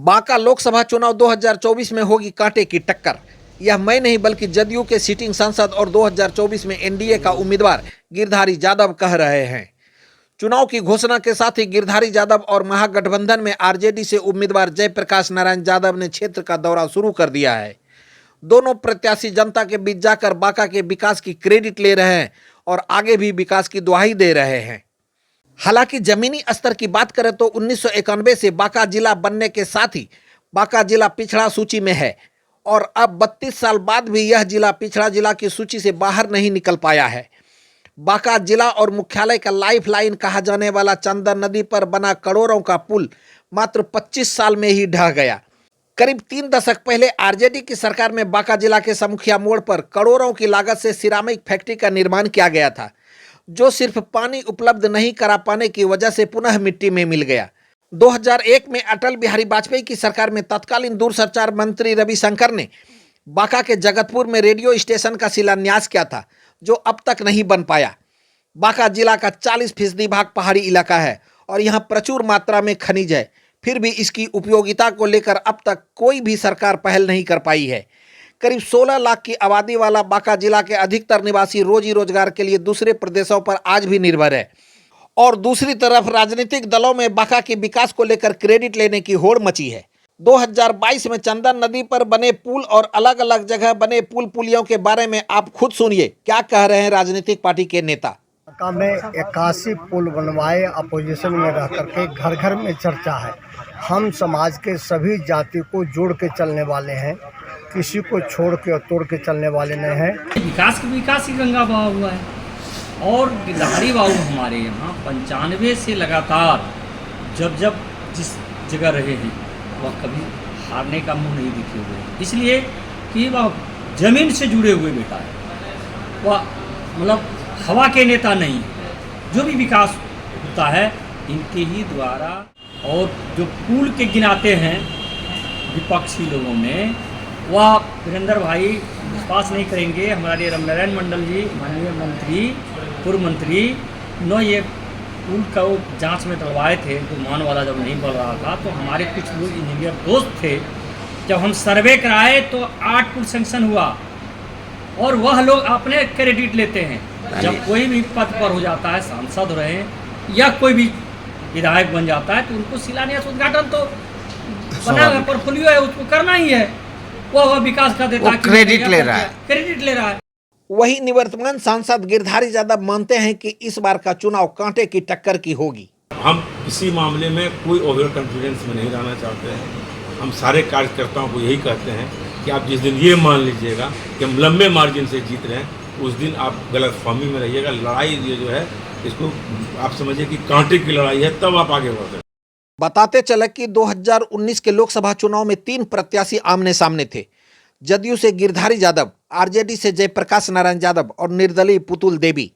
बांका लोकसभा चुनाव 2024 में होगी कांटे की टक्कर। यह मैं नहीं बल्कि जदयू के सिटिंग सांसद और 2024 में एनडीए का उम्मीदवार गिरधारी यादव कह रहे हैं। चुनाव की घोषणा के साथ ही गिरधारी यादव और महागठबंधन में आरजेडी से उम्मीदवार जयप्रकाश नारायण यादव ने क्षेत्र का दौरा शुरू कर दिया है। दोनों प्रत्याशी जनता के बीच जाकर बांका के विकास की क्रेडिट ले रहे हैं और आगे भी विकास की दुहाई दे रहे हैं। हालांकि जमीनी स्तर की बात करें तो 1991 से बांका जिला बनने के साथ ही बांका जिला पिछड़ा सूची में है और अब 32 साल बाद भी यह जिला पिछड़ा जिला की सूची से बाहर नहीं निकल पाया है। बांका जिला और मुख्यालय का लाइफ लाइन कहा जाने वाला चंदन नदी पर बना करोड़ों का पुल मात्र 25 साल में ही ढह गया। करीब 3 दशक पहले आरजेडी की सरकार में बांका जिला के समुखिया मोड़ पर करोड़ों की लागत से सिरामिक फैक्ट्री का निर्माण किया गया था, जो सिर्फ पानी उपलब्ध नहीं करा पाने की वजह से पुनः मिट्टी में मिल गया। 2001 में अटल बिहारी वाजपेयी की सरकार में तत्कालीन दूरसंचार मंत्री रविशंकर ने बांका के जगतपुर में रेडियो स्टेशन का शिलान्यास किया था, जो अब तक नहीं बन पाया। बांका जिला का 40% भाग पहाड़ी इलाका है और यहाँ प्रचुर मात्रा में खनिज है, फिर भी इसकी उपयोगिता को लेकर अब तक कोई भी सरकार पहल नहीं कर पाई है। करीब 16 लाख की आबादी वाला बांका जिला के अधिकतर निवासी रोजी रोजगार के लिए दूसरे प्रदेशों पर आज भी निर्भर है और दूसरी तरफ राजनीतिक दलों में बांका के विकास को लेकर क्रेडिट लेने की होड़ मची है। 2022 में चंदन नदी पर बने पुल और अलग अलग जगह बने पुल पुलियों के बारे में आप खुद सुनिए क्या कह रहे हैं राजनीतिक पार्टी के नेता। बांका में 81 पुल बनवाए, अपोजिशन में रह करके घर घर में चर्चा है। हम समाज के सभी जाति को जोड़ के चलने वाले हैं, किसी को छोड़ के और तोड़ के चलने वाले नहीं हैं। विकास की गंगा बहा हुआ है और गिरधारी बाबू हमारे यहाँ 95 से लगातार जब जिस जगह रहे हैं वह कभी हारने का मुंह नहीं दिखे हुए हैं, इसलिए कि वह जमीन से जुड़े हुए बेटा है। वह मतलब हवा के नेता नहीं है। जो भी विकास होता है इनके ही द्वारा। और जो पुल के गिनाते हैं विपक्षी लोगों में, वह वीरेंद्र भाई विश्वास नहीं करेंगे। हमारे रामनारायण मंडल जी माननीय मंत्री, पूर्व मंत्री न ये पुल का वो जांच में डलवाए थे, तो मान वाला जब नहीं बन रहा था तो हमारे कुछ लोग इंजीनियर दोस्त थे, जब हम सर्वे कराए तो 8 पुल सेंक्शन हुआ और वह लोग अपने क्रेडिट लेते हैं। जब कोई भी पद पर हो जाता है, सांसद रहे या कोई भी विधायक बन जाता है, तो उनको शिलान्यास उद्घाटन तो बना पोर्टफोलियो है, उसको करना ही है। वह विकास का देता है, क्रेडिट ले रहा है। वही निवर्तमान सांसद गिरधारी यादव मानते हैं कि इस बार का चुनाव कांटे की टक्कर की होगी। हम इसी मामले में कोई ओवर कॉन्फिडेंस में नहीं रहना चाहते हैं। हम सारे कार्यकर्ताओं को यही कहते हैं कि आप जिस दिन ये मान लीजिएगा कि हम लंबे मार्जिन से जीत रहे हैं, उस दिन आप गलतफहमी में रहिएगा। लड़ाई ये जो है इसको आप समझिए कि कांटे की लड़ाई है, तब आप आगे बढ़ते हैं। बताते चले कि 2019 के लोकसभा चुनाव में 3 प्रत्याशी आमने सामने थे। जदयू से गिरधारी यादव, आरजेडी से जयप्रकाश नारायण यादव और निर्दलीय पुतुल देवी,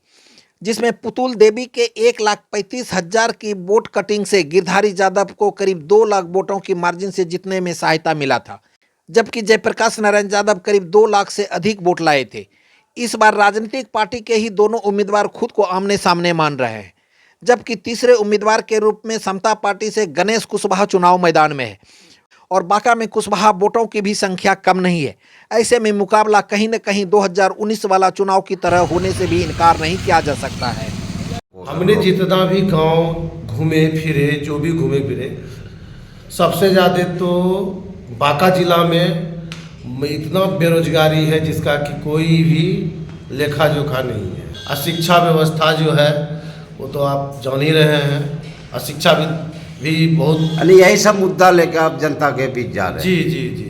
जिसमें पुतुल देवी के 1,35,000 की वोट कटिंग से गिरधारी यादव को करीब 2 लाख वोटों की मार्जिन से जीतने में सहायता मिला था, जबकि जयप्रकाश नारायण यादव करीब 2 लाख से अधिक वोट लाए थे। इस बार राजनीतिक पार्टी के ही दोनों उम्मीदवार खुद को आमने सामने मान रहे हैं, जबकि तीसरे उम्मीदवार के रूप में समता पार्टी से गणेश कुशवाहा चुनाव मैदान में है और बांका में कुशवाहा वोटों की भी संख्या कम नहीं है। ऐसे में मुकाबला कहीं न कहीं 2019 वाला चुनाव की तरह होने से भी इनकार नहीं किया जा सकता है। हमने जितना भी गांव घूमे फिरे, जो भी घूमे फिरे, सबसे ज़्यादा तो बांका जिला में इतना बेरोजगारी है जिसका कि कोई भी लेखा जोखा नहीं है। अशिक्षा व्यवस्था जो है वो तो आप जान ही रहे हैं। अशिक्षा भी बहुत, यही सब मुद्दा लेकर आप जनता के बीच जा रहे हैं। जी जी जी।